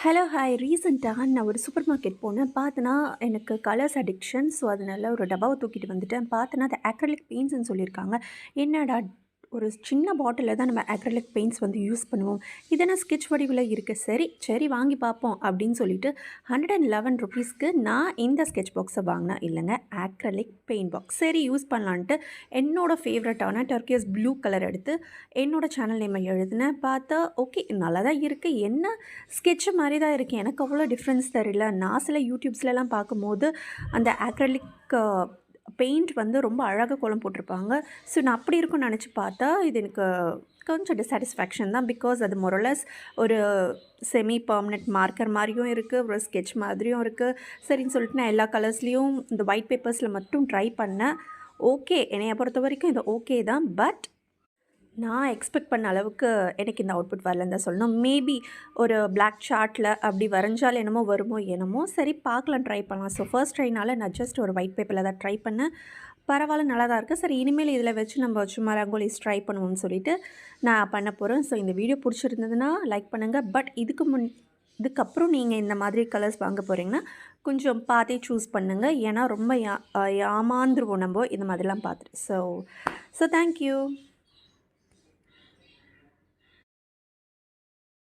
hello hi ரீசெண்டாக நான் ஒரு சூப்பர் மார்க்கெட் போனேன் பார்த்தேன்னா எனக்கு கலர்ஸ் அடிக்ஷன் ஸோ அதனால ஒரு டப்பாவை தூக்கிட்டு வந்துட்டேன் பார்த்தேன்னா அது அக்ரலிக் பெயிண்ட்ஸ்னு சொல்லியிருக்காங்க என்னடா ஒரு சின்ன பாட்டிலில் தான் நம்ம அக்ரலிக் பெயிண்ட்ஸ் வந்து யூஸ் பண்ணுவோம் இதெல்லாம் ஸ்கெட்ச் வடிவில் இருக்குது சரி சரி வாங்கி பார்ப்போம் அப்படின்னு சொல்லிட்டு 111 நான் இந்த ஸ்கெட்ச் பாக்ஸை வாங்கினேன் இல்லைங்க அக்ரலிக் பெயிண்ட் பாக்ஸ் சரி யூஸ் பண்ணலான்ட்டு என்னோடய ஃபேவரட்டான டர்க்கியஸ் ப்ளூ கலர் எடுத்து என்னோடய சேனல் நேமை எழுதினேன் பார்த்தா ஓகே நல்லா தான் இருக்குது என்ன ஸ்கெட்சு மாதிரி தான் இருக்குது எனக்கு அவ்வளோ டிஃப்ரென்ஸ் தெரியல நான் சில யூடியூப்ஸ்லலாம் பார்க்கும்போது அந்த அக்ரலிக் பெயிண்ட் வந்து ரொம்ப அழகாக கோலம் போட்டிருப்பாங்க ஸோ நான் அப்படி இருக்கும்னு நினச்சி பார்த்தா இது எனக்கு கொஞ்சம் டிஸாட்டிஸ்ஃபேக்ஷன் தான் பிகாஸ் அது மொரலஸ் ஒரு செமி பர்மனெண்ட் மார்க்கர் மாதிரியும் இருக்குது ஒரு ஸ்கெட்ச் மாதிரியும் இருக்குது சரின்னு சொல்லிட்டு நான் எல்லா கலர்ஸ்லேயும் இந்த ஒயிட் பேப்பர்ஸில் மட்டும் ட்ரை பண்ணேன் ஓகே என்னைய பொறுத்த வரைக்கும் இது ஓகே தான் பட் நான் எக்ஸ்பெக்ட் பண்ண அளவுக்கு எனக்கு இந்த அவுட்புட் வரலன்னு தான் சொல்லணும் மேபி ஒரு பிளாக் சார்ட்டில் அப்படி வரைஞ்சால் என்னமோ வருமோ என்னமோ சரி பார்க்கலாம் ட்ரை பண்ணலாம் ஸோ ஃபர்ஸ்ட் ட்ரைனால் நான் ஜஸ்ட் ஒரு ஒயிட் பேப்பரில் தான் ட்ரை பண்ணேன் பரவாயில்ல நல்லா தான் இருக்குது சரி இனிமேல் இதில் வச்சு நம்ம சும்மா ரங்கோலிஸ் ட்ரை பண்ணுவோம்னு சொல்லிட்டு நான் பண்ண போகிறேன் ஸோ இந்த வீடியோ பிடிச்சிருந்ததுன்னா லைக் பண்ணுங்கள் பட் இதுக்கப்புறம் நீங்கள் இந்த மாதிரி கலர்ஸ் வாங்க போகிறீங்கன்னா கொஞ்சம் பார்த்தே சூஸ் பண்ணுங்கள் ஏன்னா ரொம்ப ஏமாந்துருவோம் நம்ம இந்த மாதிரிலாம் பார்த்துட்டு ஸோ தேங்க்யூ